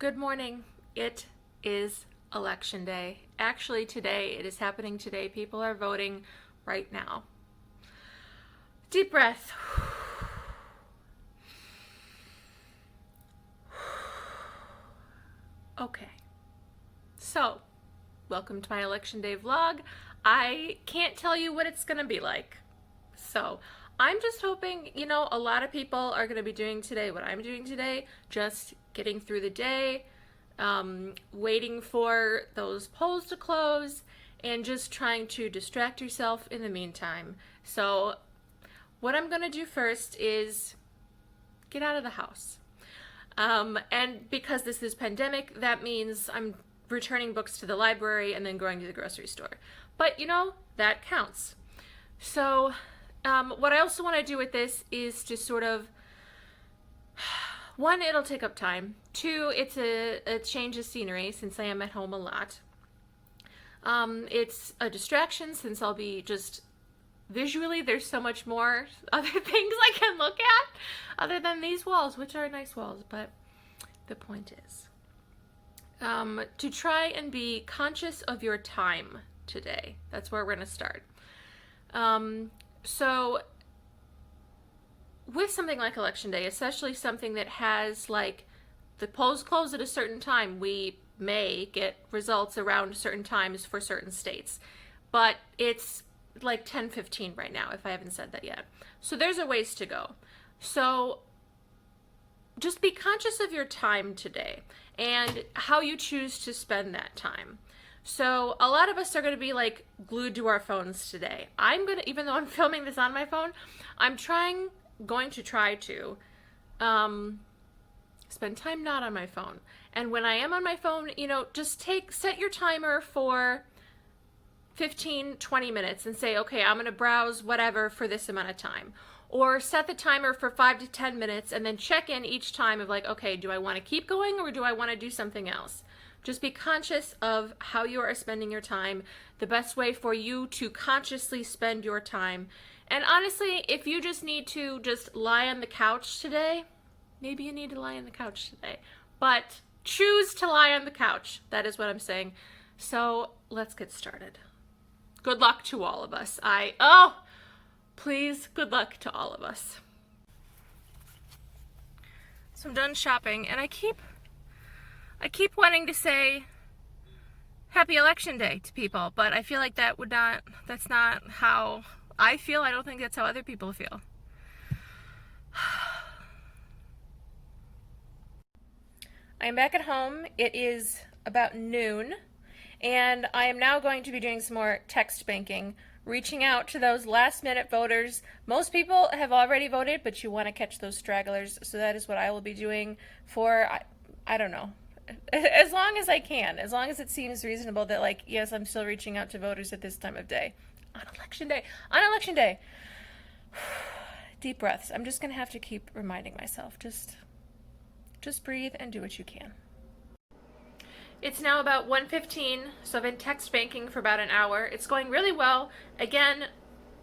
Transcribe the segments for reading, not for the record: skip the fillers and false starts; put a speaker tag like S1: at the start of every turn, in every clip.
S1: Good morning. It is election day. Actually, today, it is happening today. People are voting right now. Deep breath. Okay. So, welcome to my election day vlog. I can't tell you what it's going to be like. So, I'm just hoping, a lot of people are going to be doing today what I'm doing today, just getting through the day, waiting for those polls to close, and just trying to distract yourself in the meantime. So, what I'm going to do first is get out of the house. And because this is pandemic, that means I'm returning books to the library and then going to the grocery store. But, that counts. So, what I also want to do with this is to sort of, one, it'll take up time. Two, it's a change of scenery since I am at home a lot. It's a distraction since I'll be just visually, there's so much more other things I can look at other than these walls, which are nice walls. But the point is to try and be conscious of your time today. That's where we're going to start. So with something like election day, especially something that has like the polls close at a certain time, we may get results around certain times for certain states, but it's like 10:15 right now if I haven't said that yet. So there's a ways to go. So just be conscious of your time today and how you choose to spend that time. So a lot of us are going to be like glued to our phones today. Even though I'm filming this on my phone, I'm going to try to spend time not on my phone. And when I am on my phone, just set your timer for 15, 20 minutes and say, okay, I'm going to browse whatever for this amount of time. Or set the timer for 5 to 10 minutes and then check in each time of like, okay, do I want to keep going or do I want to do something else? Just be conscious of how you are spending your time, the best way for you to consciously spend your time. And honestly, if you just need to just lie on the couch today, maybe you need to lie on the couch today. But choose to lie on the couch. That is what I'm saying. So let's get started. Good luck to all of us. Please, good luck to all of us. So I'm done shopping, and I keep wanting to say happy election day to people, but I feel like that's not how I feel. I don't think that's how other people feel. I'm back at home. It is about noon, and I am now going to be doing some more text banking, reaching out to those last minute voters. Most people have already voted, but you want to catch those stragglers, so that is what I will be doing for, I don't know, as long as I can, as long as it seems reasonable that, like, yes, I'm still reaching out to voters at this time of day. On election day. Deep breaths. I'm just going to have to keep reminding myself. Just breathe and do what you can. It's now about 1:15, so I've been text banking for about an hour. It's going really well. Again,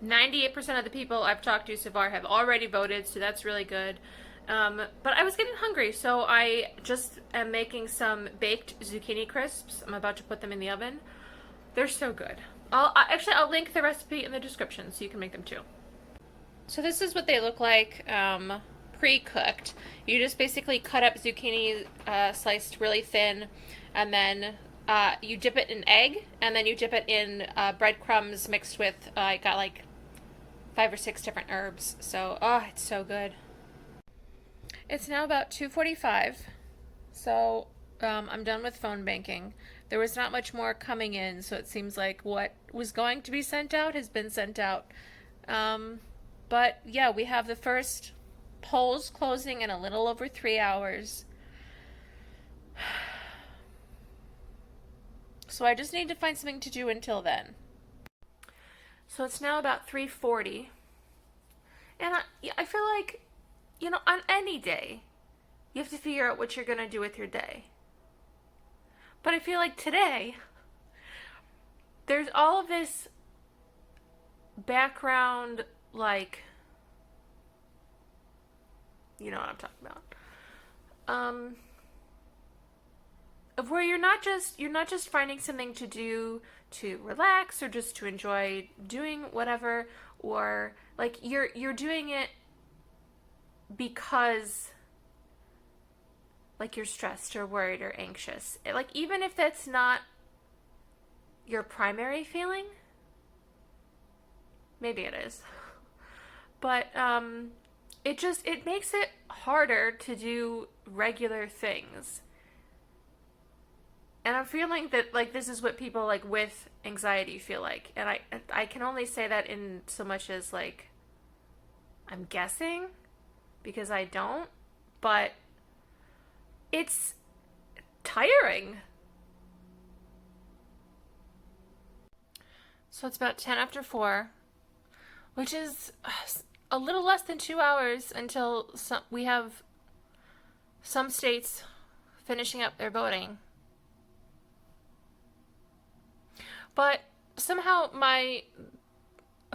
S1: 98% of the people I've talked to so far have already voted, so that's really good. But I was getting hungry, so I just am making some baked zucchini crisps. I'm about to put them in the oven. They're so good. I'll link the recipe in the description so you can make them too. So this is what they look like pre-cooked. You just basically cut up zucchini sliced really thin, and then you dip it in egg, and then you dip it in breadcrumbs mixed with, I got like 5 or 6 different herbs. So, it's so good. It's now about 2:45, so I'm done with phone banking. There was not much more coming in, so it seems like what was going to be sent out has been sent out. But yeah, we have the first polls closing in a little over 3 hours. So I just need to find something to do until then. So it's now about 3:40, and I feel like, on any day, you have to figure out what you're going to do with your day. But I feel like today, there's all of this background, like, you know what I'm talking about. where you're not just finding something to do to relax or just to enjoy doing whatever, or like you're doing it because like you're stressed or worried or anxious. Like even if that's not your primary feeling, maybe it is. But it makes it harder to do regular things. And I'm feeling that like this is what people like with anxiety feel like. And I can only say that in so much as like I'm guessing because I don't, but it's tiring. So it's about 10 after 4, which is a little less than 2 hours until we have some states finishing up their voting. But somehow my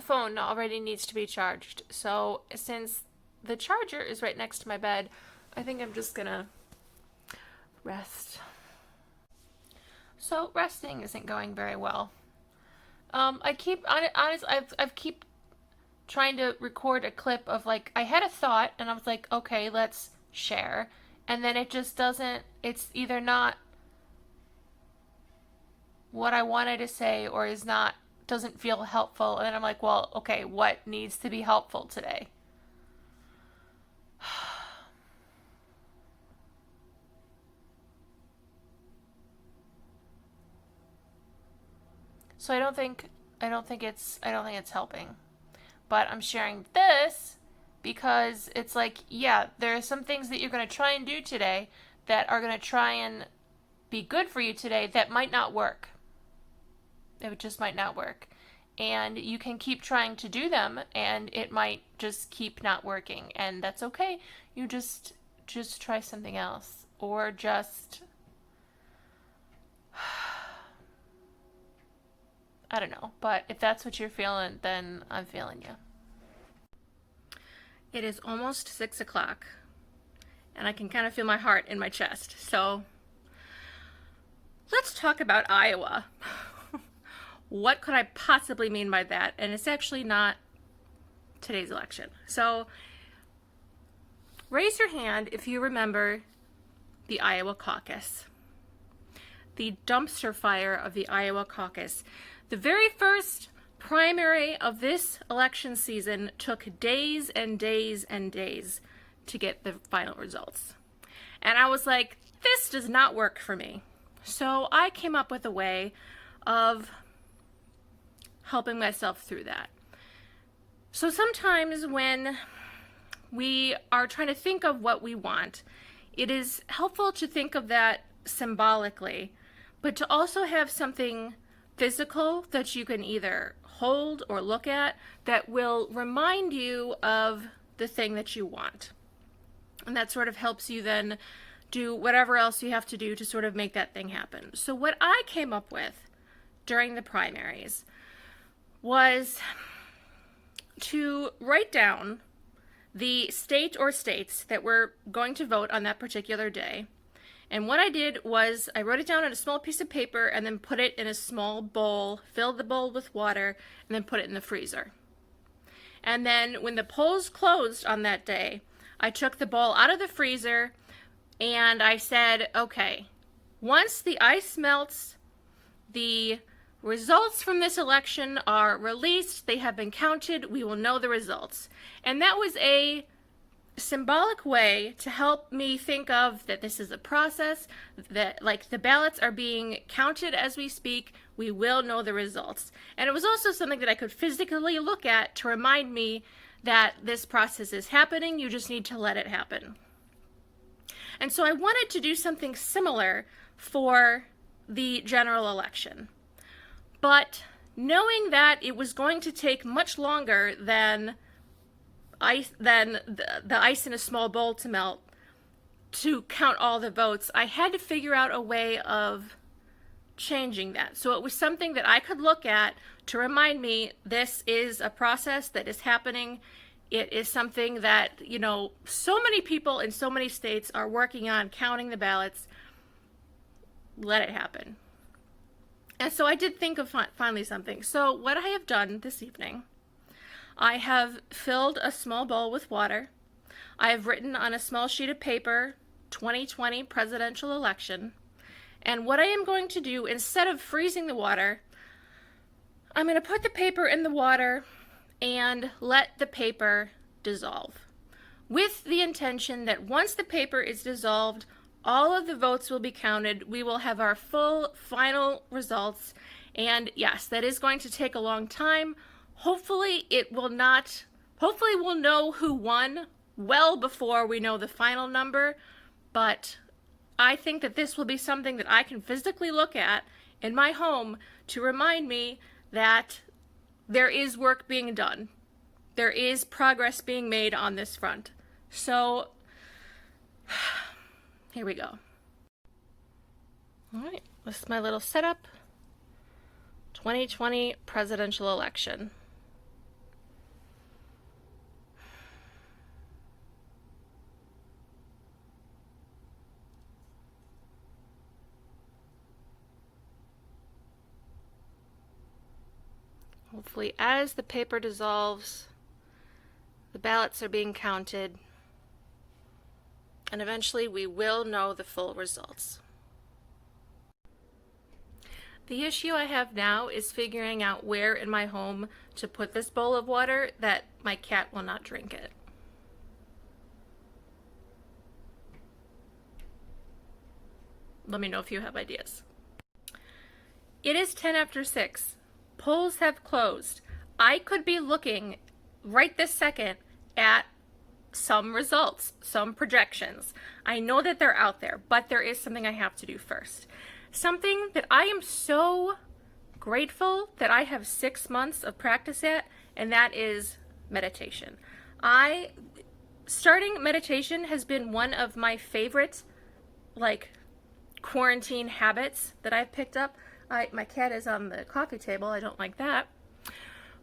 S1: phone already needs to be charged. So since the charger is right next to my bed, I think I'm just gonna rest. So resting isn't going very well. I keep I've keep trying to record a clip of like I had a thought and I was like, okay, let's share, and then it just doesn't. It's either not what I wanted to say or is not doesn't feel helpful, and then I'm like, well, okay, what needs to be helpful today? So I don't think it's helping. But I'm sharing this because it's like, yeah, there are some things that you're going to try and do today that are going to try and be good for you today that might not work. It just might not work. And you can keep trying to do them and it might just keep not working, and that's okay. You just try something else, or just I don't know, but if that's what you're feeling, then I'm feeling you. It is almost 6 o'clock, and I can kind of feel my heart in my chest. So let's talk about Iowa. What could I possibly mean by that? And it's actually not today's election. So raise your hand if you remember the Iowa caucus, the dumpster fire of the Iowa caucus. The very first primary of this election season took days and days and days to get the final results. And I was like, this does not work for me. So I came up with a way of helping myself through that. So sometimes when we are trying to think of what we want, it is helpful to think of that symbolically, but to also have something physical that you can either hold or look at that will remind you of the thing that you want. And that sort of helps you then do whatever else you have to do to sort of make that thing happen. So what I came up with during the primaries was to write down the state or states that were going to vote on that particular day. And what I did was I wrote it down on a small piece of paper and then put it in a small bowl, filled the bowl with water, and then put it in the freezer. And then when the polls closed on that day, I took the bowl out of the freezer and I said, okay, once the ice melts, the results from this election are released, they have been counted, we will know the results. And that was a symbolic way to help me think of that this is a process, that like the ballots are being counted as we speak, we will know the results. And it was also something that I could physically look at to remind me that this process is happening, you just need to let it happen. And so I wanted to do something similar for the general election. But knowing that it was going to take much longer than the ice in a small bowl to melt to count all the votes, I had to figure out a way of changing that. So it was something that I could look at to remind me this is a process that is happening. It is something that, you know, so many people in so many states are working on counting the ballots. let it happen. And so I did think of finally something. So what I have done this evening, I have filled a small bowl with water. I have written on a small sheet of paper 2020 presidential election. And what I am going to do, instead of freezing the water, I'm going to put the paper in the water and let the paper dissolve, with the intention that once the paper is dissolved, all of the votes will be counted. We will have our full final results. And yes, that is going to take a long time. Hopefully it will not, hopefully we'll know who won well before we know the final number. But I think that this will be something that I can physically look at in my home to remind me that there is work being done. There is progress being made on this front. So, here we go. All right, this is my little setup. 2020 presidential election. Hopefully, as the paper dissolves, the ballots are being counted, and eventually we will know the full results. The issue I have now is figuring out where in my home to put this bowl of water that my cat will not drink it. Let me know if you have ideas. It is 10 after 6. Polls have closed. I could be looking right this second at some results, some projections. I know that they're out there, but there is something I have to do first. Something that I am so grateful that I have 6 months of practice at, and that is meditation. Starting meditation has been one of my favorite, quarantine habits that I've picked up. My cat is on the coffee table. I don't like that.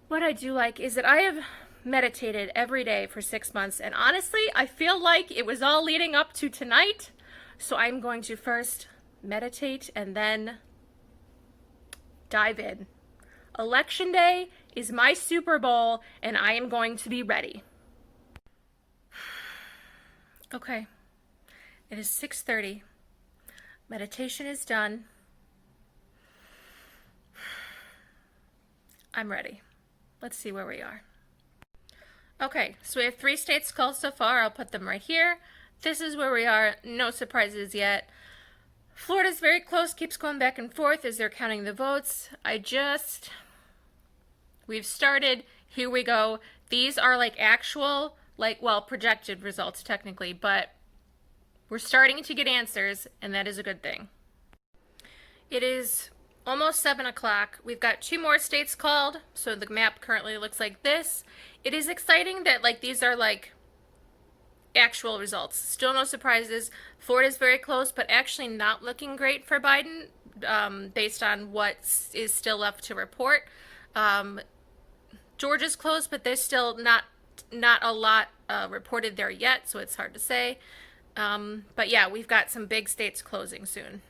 S1: What I do like is that I have meditated every day for 6 months, and honestly, I feel like it was all leading up to tonight. So I'm going to first meditate and then dive in. Election day is my Super Bowl, and I am going to be ready. Okay, it is 6:30. Meditation is done. I'm ready. Let's see where we are. Okay, so we have 3 states called so far. I'll put them right here. This is where we are. No surprises yet. Florida's very close, keeps going back and forth as they're counting the votes. We've started. Here we go. These are actual, projected results technically, but we're starting to get answers, and that is a good thing. It is almost 7 o'clock. We've got 2 more states called, so the map currently looks like this. It is exciting that these are actual results. Still no surprises. Florida's very close, but actually not looking great for Biden based on what is still left to report. Georgia's close, but there's still not a lot reported there yet, so it's hard to say. But yeah, we've got some big states closing soon.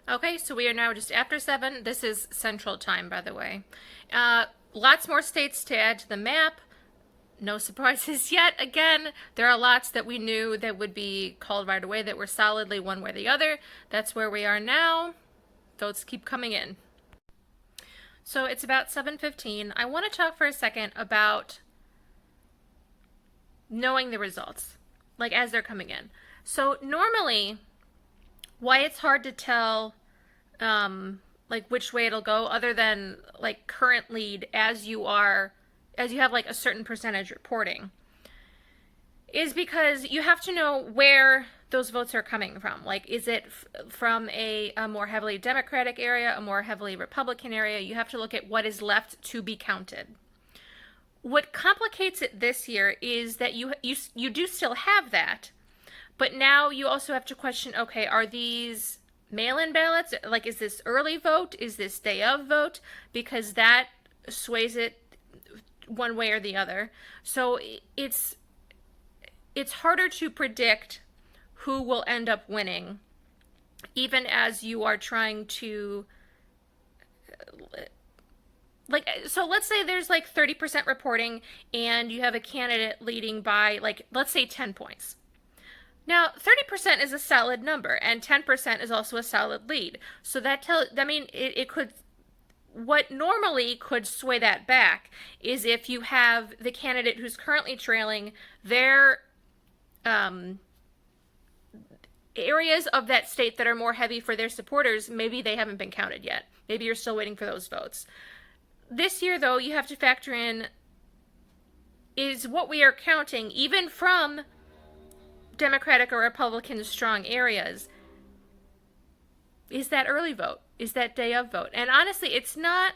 S1: Okay, so we are now just after 7. This is Central Time, by the way. Lots more states to add to the map. No surprises yet. Again, there are lots that we knew that would be called right away that were solidly one way or the other. That's where we are now. Votes keep coming in. So it's about 7:15. I want to talk for a second about knowing the results, as they're coming in. So normally, why it's hard to tell which way it'll go other than current lead as you have a certain percentage reporting is because you have to know where those votes are coming from. Is it from a more heavily Democratic area, a more heavily Republican area? You have to look at what is left to be counted. What complicates it this year is that you do still have that, but now you also have to question, okay, are these mail-in ballots? Is this early vote? Is this day of vote? Because that sways it one way or the other. So it's harder to predict who will end up winning even as you are trying to, like, so let's say there's like 30% reporting and you have a candidate leading by, like, let's say 10 points. Now, 30% is a solid number, and 10% is also a solid lead. So it could, what normally could sway that back is if you have the candidate who's currently trailing, their areas of that state that are more heavy for their supporters, maybe they haven't been counted yet. Maybe you're still waiting for those votes. This year, though, you have to factor in, is what we are counting, even from Democratic or Republican strong areas, is that early vote? Is that day of vote? And honestly, it's not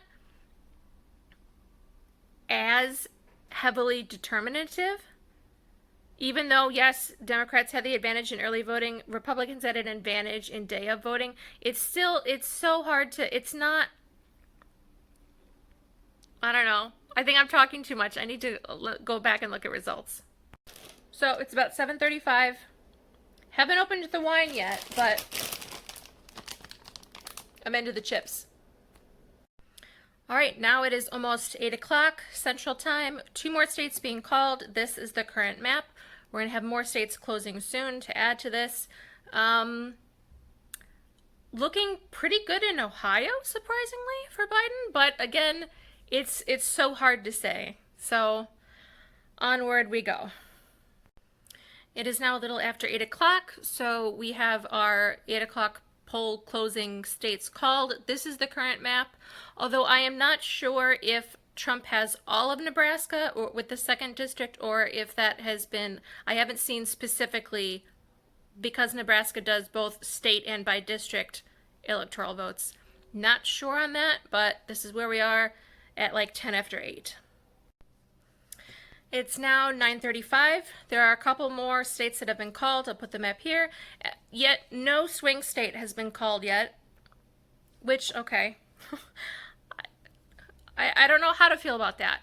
S1: as heavily determinative. Even though, yes, Democrats had the advantage in early voting, Republicans had an advantage in day of voting, it's so hard to, it's not, I don't know. I think I'm talking too much. I need to go back and look at results. So it's about 7:35. Haven't opened the wine yet, but I'm into the chips. All right, now it is almost 8 o'clock Central Time. 2 more states being called. This is the current map. We're going to have more states closing soon to add to this. Looking pretty good in Ohio, surprisingly, for Biden. But again, it's so hard to say. So onward we go. It is now a little after 8 o'clock, so we have our 8 o'clock poll closing states called. This is the current map, although I am not sure if Trump has all of Nebraska or with the 2nd district, or if that has been, I haven't seen specifically, because Nebraska does both state and by district electoral votes. Not sure on that, but this is where we are at like 10 after 8. It's now 9:35. There are a couple more states that have been called. I'll put the map here. Yet no swing state has been called yet, which, okay. I don't know how to feel about that.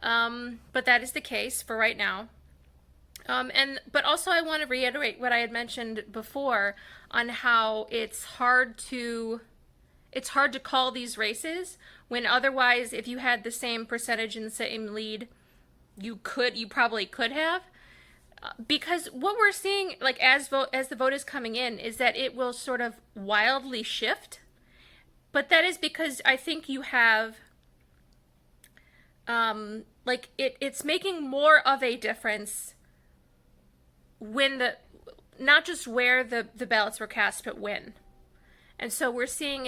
S1: But that is the case for right now. But also I want to reiterate what I had mentioned before on how it's hard to call these races when otherwise, if you had the same percentage and the same lead, you probably could have. Because what we're seeing, like, as the vote is coming in, is that it will sort of wildly shift. But that is because I think you have, like, it's making more of a difference when not just where the ballots were cast, but when. And so we're seeing,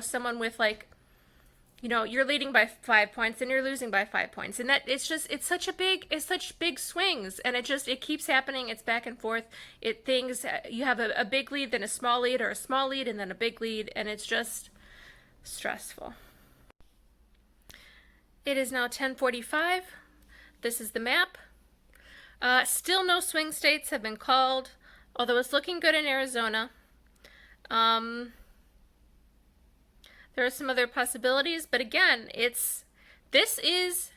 S1: someone with, like, you're leading by 5 points and you're losing by 5 points. And that it's such big swings, and it keeps happening. It's back and forth. You have a big lead, then a small lead, or a small lead, and then a big lead, and it's just stressful. It is now 10:45. This is the map. Still no swing states have been called, although it's looking good in Arizona. There are some other possibilities, but again, this is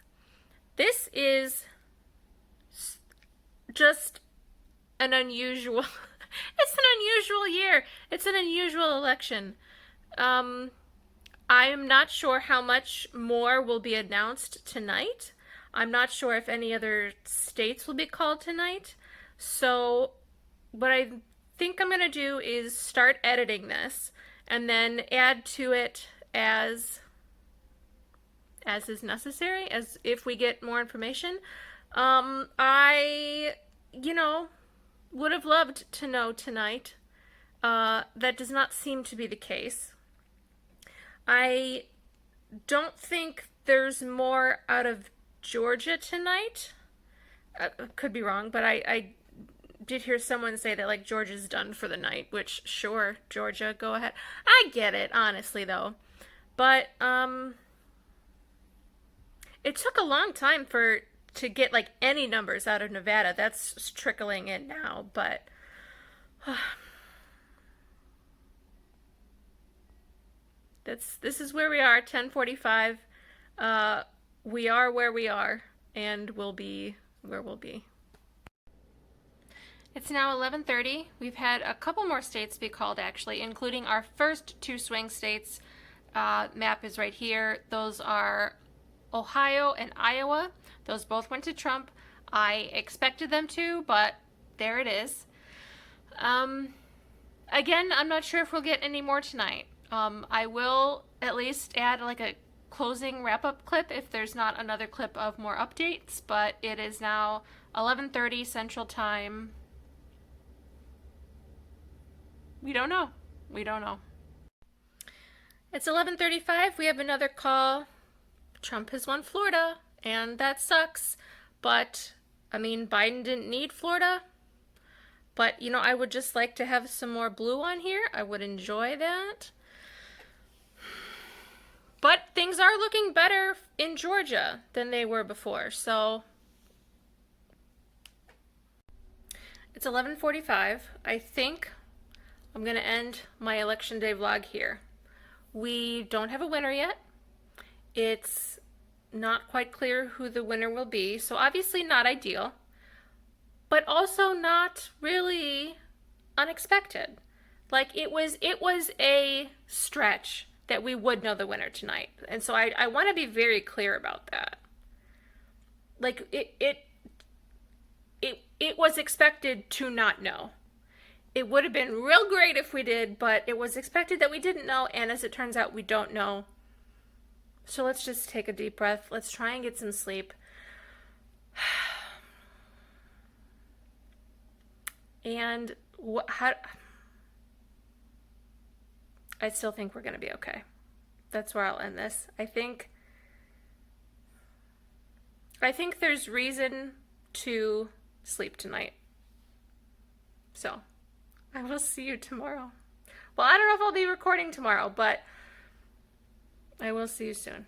S1: just an unusual, it's an unusual year. It's an unusual election. I am not sure how much more will be announced tonight. I'm not sure if any other states will be called tonight. So what I think I'm going to do is start editing this and then add to it as is necessary, as if we get more information. I would have loved to know tonight. That does not seem to be the case. I don't think there's more out of Georgia tonight. Could be wrong, but I did hear someone say that, like, Georgia's done for the night, which, sure, Georgia, go ahead. I get it, honestly, though. But it took a long time to get, like, any numbers out of Nevada. That's trickling in now, but this is where we are, 10:45. We are where we are, and we'll be where we'll be. It's now 11:30. We've had a couple more states be called, actually, including our first two swing states. Map is right here. Those are Ohio and Iowa. Those both went to Trump. I expected them to, but there it is. Again, I'm not sure if we'll get any more tonight. I will at least add like a closing wrap-up clip if there's not another clip of more updates, but it is now 11:30 Central Time. We don't know. We don't know. It's 11:35. We have another call. Trump has won Florida, and that sucks. But, I mean, Biden didn't need Florida. But, you know, I would just like to have some more blue on here. I would enjoy that. But things are looking better in Georgia than they were before. So, it's 11:45. I think I'm going to end my Election Day vlog here. We don't have a winner yet. It's not quite clear who the winner will be, so obviously not ideal, but also not really unexpected. Like it was a stretch that we would know the winner tonight. And so I want to be very clear about that. Like it was expected to not know. It would have been real great if we did, but it was expected that we didn't know, and as it turns out, we don't know. So let's just take a deep breath. Let's try and get some sleep. And I still think we're going to be okay. That's where I'll end this. I think there's reason to sleep tonight. So, I will see you tomorrow. Well, I don't know if I'll be recording tomorrow, but I will see you soon.